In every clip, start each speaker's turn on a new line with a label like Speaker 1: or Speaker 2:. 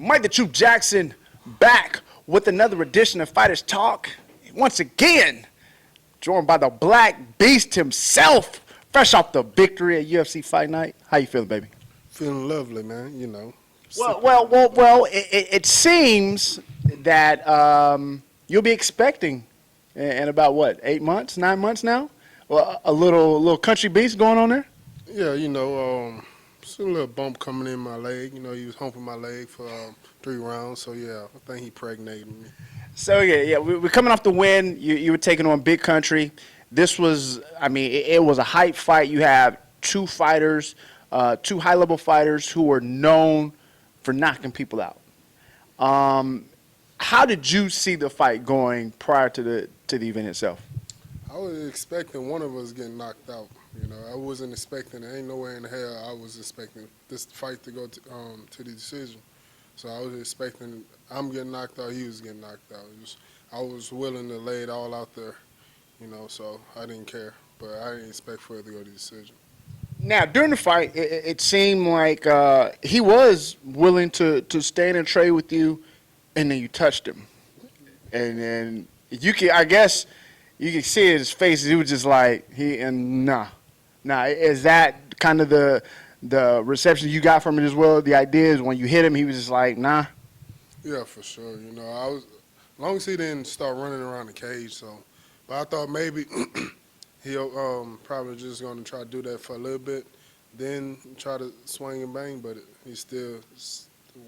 Speaker 1: Mike the Troop Jackson back with another edition of Fighters Talk. Once again, joined by the Black Beast himself, fresh off the victory at UFC Fight Night. How you feeling, baby?
Speaker 2: Feeling lovely, man. You know.
Speaker 1: It seems that you'll be expecting in about what, 8 months, 9 months now? Well, a little country beast going on there.
Speaker 2: Yeah, see a little bump coming in my leg. You know, he was humping my leg for 3 rounds. So yeah, I think he pregnated me.
Speaker 1: So we're coming off the win. You were taking on Big Country. This was, it was a hype fight. You have two fighters, two high-level fighters who are known for knocking people out. How did you see the fight going prior to the event itself?
Speaker 2: I was expecting one of us getting knocked out. You know, I wasn't expecting. There ain't no way in hell I was expecting this fight to go to the decision. So I was expecting I'm getting knocked out. He was getting knocked out. I was willing to lay it all out there. You know, so I didn't care. But I didn't expect for it to go to the decision.
Speaker 1: Now, during the fight, it seemed like he was willing to stand and trade with you, and then you touched him. And then I guess you can see his face. He was just like, nah. Is that kind of the reception you got from it as well? The idea is when you hit him, he was just like, nah.
Speaker 2: Yeah, for sure. You know, as long as he didn't start running around the cage, so. But I thought maybe he'll probably just going to try to do that for a little bit, then try to swing and bang, but he still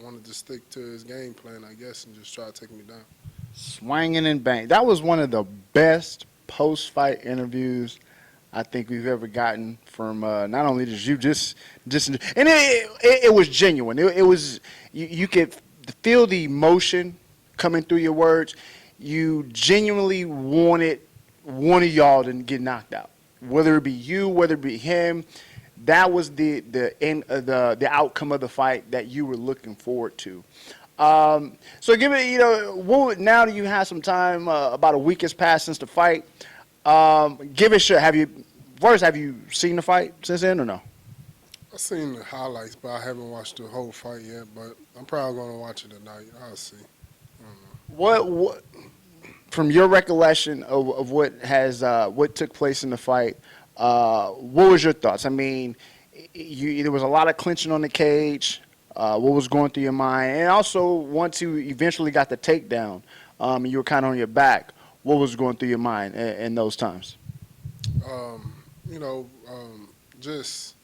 Speaker 2: wanted to stick to his game plan, I guess, and just try to take me down.
Speaker 1: Swinging and bang. That was one of the best post-fight interviews I think we've ever gotten from not only just you, and it was genuine. It was you could feel the emotion coming through your words. You genuinely wanted one of y'all to get knocked out, whether it be you, whether it be him. That was the outcome of the fight that you were looking forward to. So give it, now that you have some time, about a week has passed since the fight. Give it a have you seen the fight since then or no?
Speaker 2: I've seen the highlights, but I haven't watched the whole fight yet. But I'm probably going to watch it tonight. I'll see.
Speaker 1: What from your recollection of what took place in the fight? What was your thoughts? I mean, there was a lot of clinching on the cage. What was going through your mind? And also, once you eventually got the takedown, and you were kind of on your back, what was going through your mind in those times?
Speaker 2: Just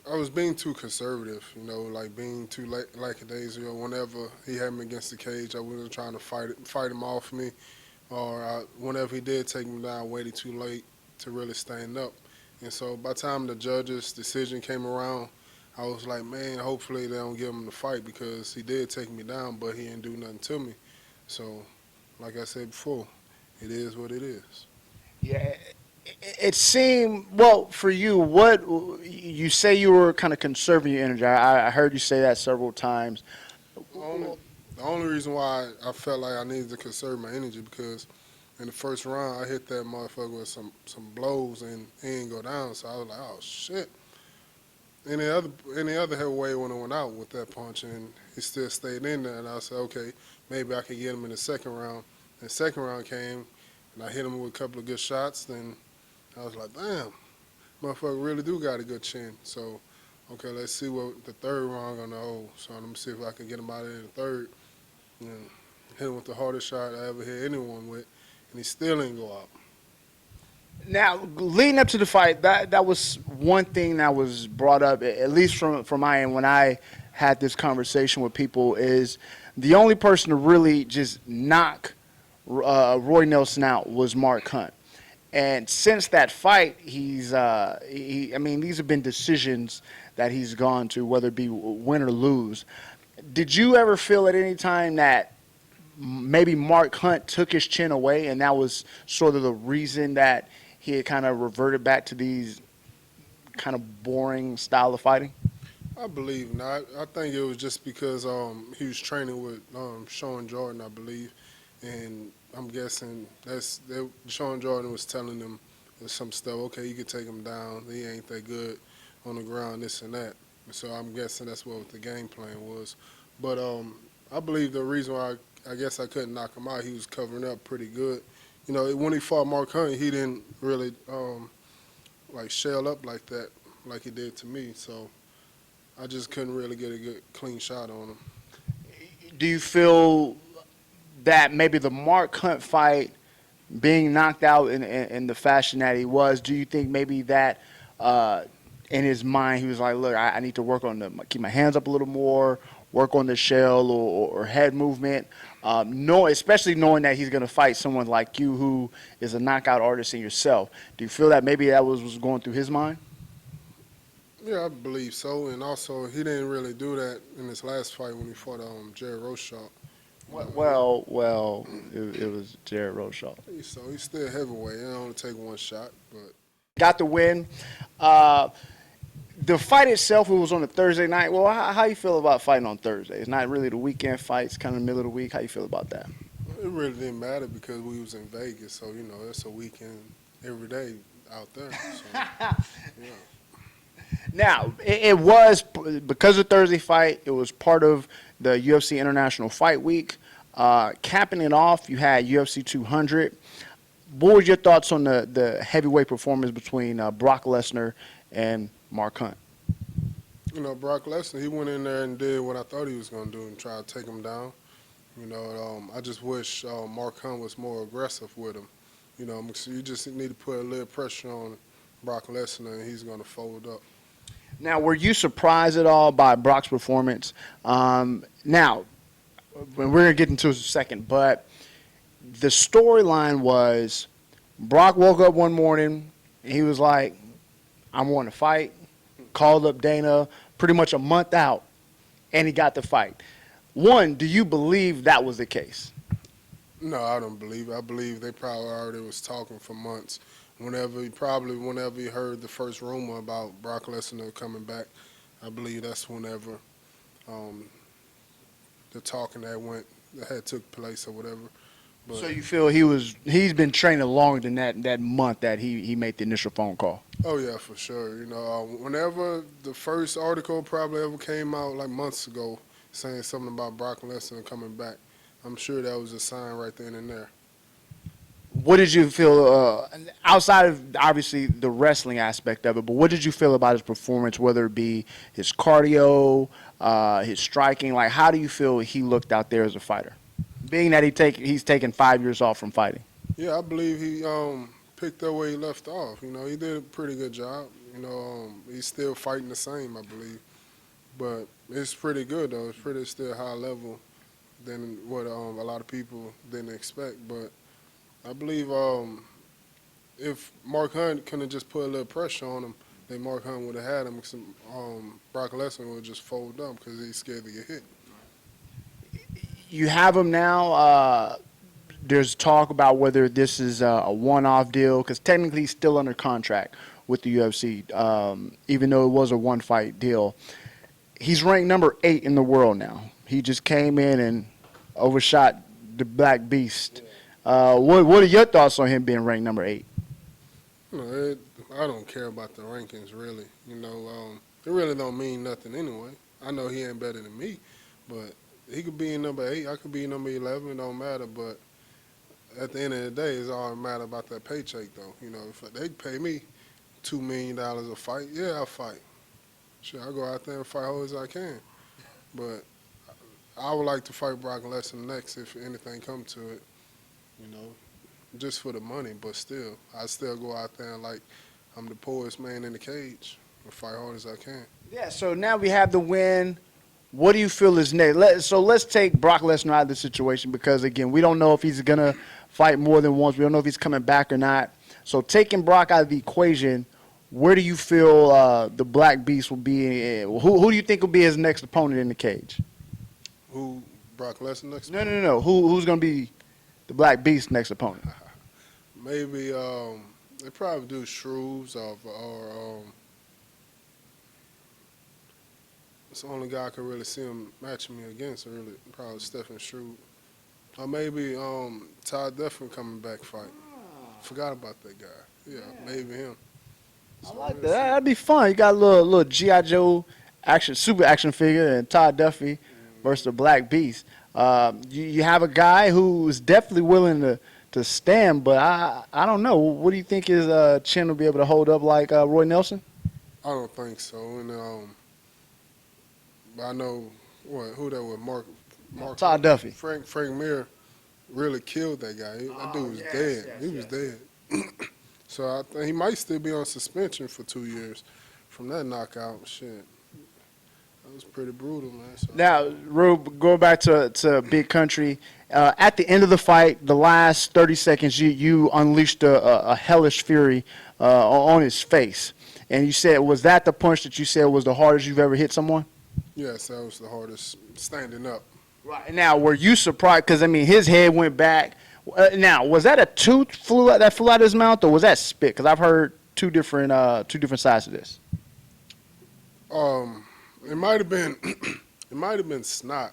Speaker 2: I was being too conservative, like being too lackadaisical. Whenever he had me against the cage, I wasn't trying to fight him off me, or whenever he did take me down, I waited too late to really stand up. And so by the time the judge's decision came around, I was like, man, hopefully they don't give him the fight because he did take me down, but he didn't do nothing to me. So, like I said before, it is what it is.
Speaker 1: Yeah, it seemed, well, for you, what you say you were kind of conserving your energy. I heard you say that several times.
Speaker 2: The only reason why I felt like I needed to conserve my energy because in the first round I hit that motherfucker with some blows and he didn't go down. So I was like, oh shit. Any other heavyweight when I went out with that punch and he still stayed in there, and I said, okay, maybe I could get him in the second round. And the second round came and I hit him with a couple of good shots. Then I was like, damn, motherfucker really do got a good chin. So, okay, let's see what the third round gonna hold. So let me see if I can get him out of there in the third. And hit him with the hardest shot I ever hit anyone with, and he still didn't go out.
Speaker 1: Now, leading up to the fight, that was one thing that was brought up, at least from my end when I had this conversation with people, is the only person to really just knock Roy Nelson out was Mark Hunt. And since that fight, these have been decisions that he's gone to, whether it be win or lose. Did you ever feel at any time that maybe Mark Hunt took his chin away and that was sort of the reason that he had kind of reverted back to these kind of boring style of fighting?
Speaker 2: I believe not. I think it was just because he was training with Sean Jordan, I believe, and I'm guessing Sean Jordan was telling him some stuff. Okay, you could take him down. He ain't that good on the ground, this and that. So I'm guessing that's what the game plan was. But I believe the reason why I guess I couldn't knock him out, he was covering up pretty good. You know, when he fought Mark Hunt, he didn't really like shell up like that, like he did to me. So I just couldn't really get a good clean shot on him.
Speaker 1: Do you feel that maybe the Mark Hunt fight, being knocked out in the fashion that he was, do you think maybe that in his mind he was like, look, I need to work on keep my hands up a little more, work on the shell or head movement, especially knowing that he's going to fight someone like you who is a knockout artist in yourself. Do you feel that maybe that was going through his mind?
Speaker 2: Yeah, I believe so. And also, he didn't really do that in his last fight when he fought Jared Roshaw.
Speaker 1: It was Jared Roshaw.
Speaker 2: So he's still heavyweight. He only take one shot, but
Speaker 1: Got the win. Uh, the fight itself, it was on a Thursday night. Well, how you feel about fighting on Thursday? It's not really the weekend fight. It's kind of the middle of the week. How you feel about that?
Speaker 2: it really didn't matter because we was in Vegas. So, you know, it's a weekend every day out there. So, yeah.
Speaker 1: Now, it was, because of Thursday fight, it was part of the UFC International Fight Week. Capping it off, you had UFC 200. What were your thoughts on the heavyweight performance between Brock Lesnar and Mark Hunt?
Speaker 2: You know, Brock Lesnar, he went in there and did what I thought he was going to do and try to take him down. You know, I just wish Mark Hunt was more aggressive with him. You know, so you just need to put a little pressure on Brock Lesnar and he's going to fold up.
Speaker 1: Now, were you surprised at all by Brock's performance? Now, we're going to get into it in a second, but the storyline was Brock woke up one morning and he was like, I'm wanting to fight, called up Dana pretty much a month out, and he got the fight. One, do you believe that was the case?
Speaker 2: No, I don't believe it. I believe they probably already was talking for months. Whenever he heard the first rumor about Brock Lesnar coming back, I believe that's whenever the talking that had took place or whatever. But,
Speaker 1: So you feel he's been training longer than that month that he made the initial phone call?
Speaker 2: oh yeah, for sure. You know, whenever the first article probably ever came out like months ago saying something about Brock Lesnar coming back, I'm sure that was a sign right then and there.
Speaker 1: What did you feel, outside of obviously the wrestling aspect of it, but what did you feel about his performance, whether it be his cardio, his striking? Like, how do you feel he looked out there as a fighter? Being that he's taken 5 years off from fighting.
Speaker 2: Yeah, I believe he picked up where he left off. You know, he did a pretty good job. You know, he's still fighting the same, I believe. But it's pretty good, though. It's pretty still high level than what a lot of people didn't expect. But I believe if Mark Hunt couldn't have just put a little pressure on him, then Mark Hunt would have had him. Brock Lesnar would just fold up because he's scared to get hit.
Speaker 1: You have him now. There's talk about whether this is a one-off deal because technically he's still under contract with the UFC, even though it was a one-fight deal. He's ranked number 8 in the world now. He just came in and overshot the Black Beast. What are your thoughts on him being ranked number 8?
Speaker 2: You know, I don't care about the rankings, really. You know, it really don't mean nothing anyway. I know he ain't better than me, but he could be in number 8. I could be in number 11. It don't matter. But at the end of the day, it's all that matter about that paycheck, though. You know, if they pay me $2 million a fight, yeah, I'll fight. Sure, I'll go out there and fight hard as I can. But I would like to fight Brock Lesnar next if anything come to it. You know, just for the money. But still, I still go out there and like I'm the poorest man in the cage and fight hard as I can.
Speaker 1: Yeah, so now we have the win. What do you feel is next? So let's take Brock Lesnar out of the situation because, again, we don't know if he's going to fight more than once. We don't know if he's coming back or not. So taking Brock out of the equation, where do you feel the Black Beast will be? Who do you think will be his next opponent in the cage?
Speaker 2: Who, Brock Lesnar next?
Speaker 1: No. Who's going to be the Black Beast next opponent?
Speaker 2: Maybe they probably do Shrews or it's the only guy I could really see him matching me against. Really, probably Stephen Shrew, or maybe Todd Duffin coming back fight. Forgot about that guy. Yeah, maybe him.
Speaker 1: I like that. That'd be fun. You got a little G.I. Joe super action figure and Todd Duffy versus the Black Beast. You have a guy who's definitely willing to stand, but I don't know. What do you think his chin will be able to hold up like Roy Nelson?
Speaker 2: I don't think so. And I know who that was. Mark
Speaker 1: Todd Duffy.
Speaker 2: Frank Mir really killed that guy. That dude was dead. He was dead. So I think he might still be on suspension for 2 years from that knockout. Shit, that was pretty brutal, man. So,
Speaker 1: Now, Rube, going back to Big Country, at the end of the fight, the last 30 seconds, you unleashed a hellish fury on his face. And you said, was that the punch that you said was the hardest you've ever hit someone?
Speaker 2: yes, that was the hardest standing up.
Speaker 1: Right. Now, were you surprised? Because, I mean, his head went back. Now, was that a tooth that flew out of his mouth, or was that spit? Because I've heard two different sides to this.
Speaker 2: It might have been it might have been snot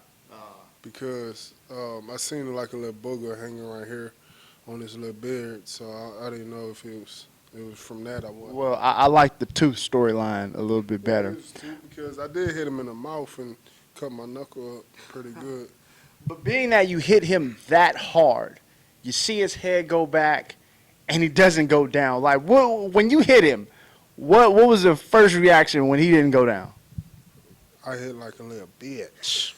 Speaker 2: because I seen like a little booger hanging right here on his little beard, so I didn't know if it was from that or what.
Speaker 1: Well, I like the tooth storyline a little bit better.
Speaker 2: It was too, because I did hit him in the mouth and cut my knuckle up pretty good.
Speaker 1: But being that you hit him that hard, you see his head go back, and he doesn't go down. Like, when you hit him, what was the first reaction when he didn't go down?
Speaker 2: I hit like a little bitch.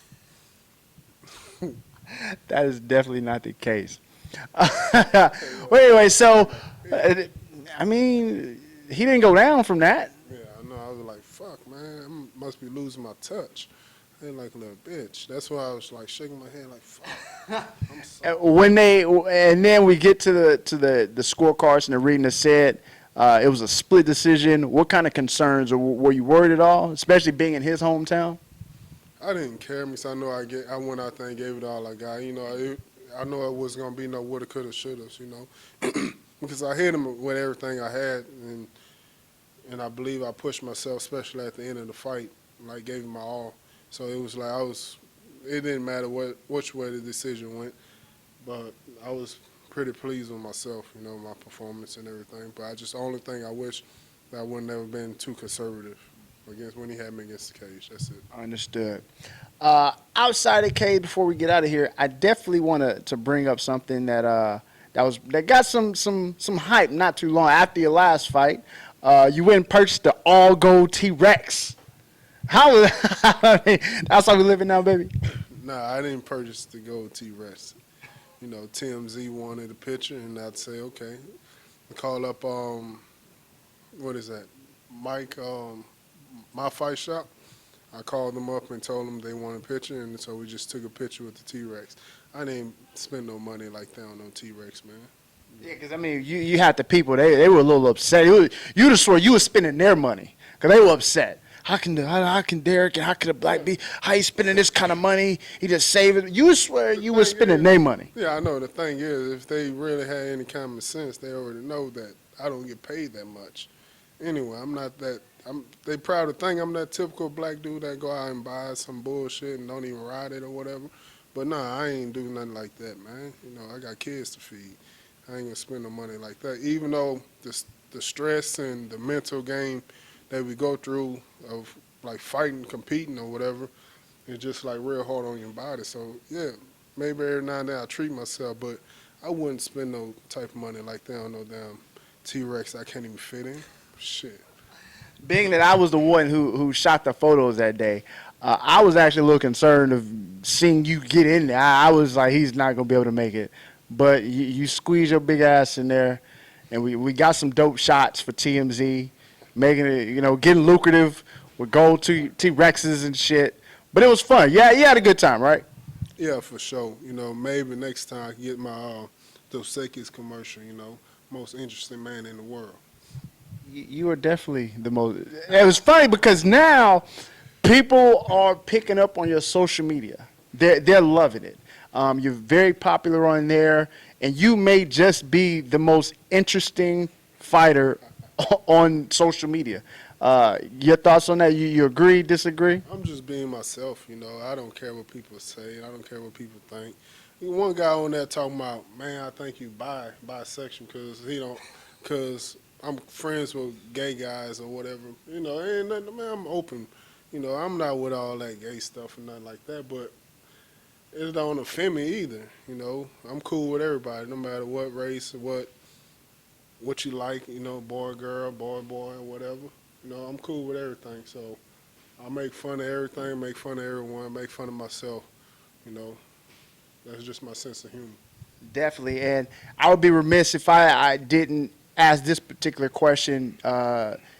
Speaker 1: That is definitely not the case. Well, anyway, so, I mean, he didn't go down from that.
Speaker 2: Yeah, I know. I was like, fuck, man, I must be losing my touch. I hit like a little bitch. That's why I was like shaking my head like, fuck. I'm sorry.
Speaker 1: And then we get to the scorecards and the reading that said it was a split decision. What kind of concerns, or were you worried at all, especially being in his hometown?
Speaker 2: I didn't care because I know I went out there and gave it all I got. You know, I know it wasn't gonna be no woulda, coulda, shouldas. You know, because I hit him with everything I had, and I believe I pushed myself, especially at the end of the fight, like gave him my all. So it was like it didn't matter which way the decision went, but I was pretty pleased with myself, you know, my performance and everything. But the only thing I wish that I would never been too conservative against when he had me against the cage. That's it.
Speaker 1: Understood. Outside the cage, before we get out of here, I definitely want to bring up something that got some hype not too long after your last fight. You went and purchased the all gold T-Rex. I mean, that's how we living now, baby.
Speaker 2: Nah, I didn't purchase the gold T-Rex. You know, TMZ wanted a picture, and I'd say, okay. I call up, what is that, Mike, My Fight Shop. I called them up and told them they wanted a picture, and so we just took a picture with the T-Rex. I didn't spend no money like that on no T-Rex, man.
Speaker 1: Yeah, because, I mean, you had the people, they were a little upset. You'd have swore you were spending their money because they were upset. How can Derrick and how can the Black Beast, how he spending this kind of money? He just saving. You would swear you were spending their money.
Speaker 2: Yeah, I know. The thing is, if they really had any common sense, they already know that I don't get paid that much. Anyway, I'm not that. They proud to think I'm that typical black dude that go out and buy some bullshit and don't even ride it or whatever. But nah, I ain't doing nothing like that, man. You know, I got kids to feed. I ain't gonna spend no money like that. Even though the stress and the mental game that we go through of like fighting, competing or whatever, it's just like real hard on your body. So yeah, maybe every now and then I treat myself, but I wouldn't spend no type of money like that on no damn T-Rex I can't even fit in. Shit.
Speaker 1: Being that I was the one who shot the photos that day, I was actually a little concerned of seeing you get in there. I was like, he's not gonna be able to make it, but you squeeze your big ass in there, and we got some dope shots for TMZ. Making it, you know, getting lucrative with gold T-Rexes and shit. But it was fun. Yeah, you had a good time, right?
Speaker 2: Yeah, for sure. You know, maybe next time I can get my Dos Equis commercial, you know, most interesting man in the world.
Speaker 1: You are definitely the most. It was funny because now people are picking up on your social media. They're loving it. You're very popular on there, and you may just be the most interesting fighter on social media. Your thoughts on that? You agree, disagree?
Speaker 2: I'm just being myself, you know. I don't care what people say. I don't care what people think. One guy on there talking about, man, I think you bisexual because I'm friends with gay guys or whatever. You know, ain't nothing, man, I'm open. You know, I'm not with all that gay stuff and nothing like that, but it don't offend me either. I'm cool with everybody, no matter what race or what you like. Boy, girl, boy, whatever. I'm cool with everything. So I make fun of everything, make fun of everyone, make fun of myself. You know, that's just my sense of humor.
Speaker 1: Definitely, and I would be remiss if I didn't ask this particular question,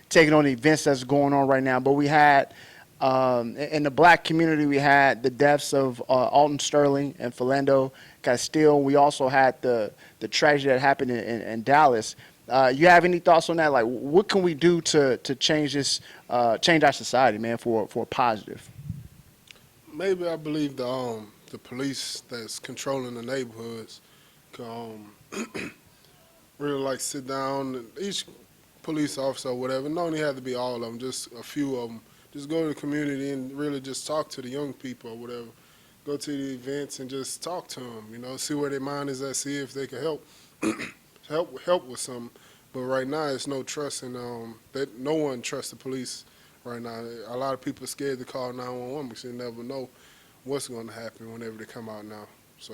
Speaker 1: taking on the events that's going on right now. But we had, in the black community, we had the deaths of Alton Sterling and Philando Castile. We also had the tragedy that happened in Dallas. You have any thoughts on that? Like, what can we do to change this, change our society, man, for a positive?
Speaker 2: Maybe I believe the police that's controlling the neighborhoods can really like sit down. And each police officer or whatever, no, only have to be all of them, just a few of them. Just go to the community and really just talk to the young people or whatever. Go to the events and just talk to them. See where their mind is at, see if they can help help with something. But right now, it's no trust in that. No one trusts the police right now. A lot of people are scared to call 911 because they never know what's going to happen whenever they come out now. So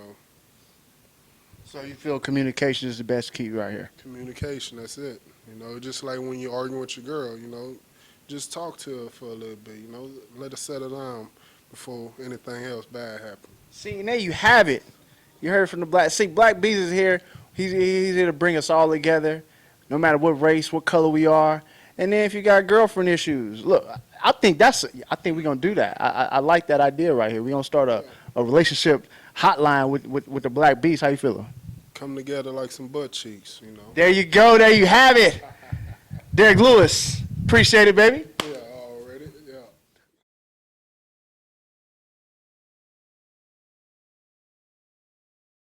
Speaker 1: So you feel communication is the best key right here?
Speaker 2: communication, that's it. Just like when you're arguing with your girl, just talk to her for a little bit. Let her settle down before anything else bad happens.
Speaker 1: See, and there you have it. You heard from the black. See, Black Beast is here. He's here to bring us all together, no matter what race, what color we are. And then if you got girlfriend issues, look, I think we're gonna do that. I like that idea right here. We're gonna start a relationship hotline with the Black Beast. How you feeling?
Speaker 2: Come together like some butt cheeks.
Speaker 1: There you go. There you have it. Derrick Lewis. Appreciate it, baby.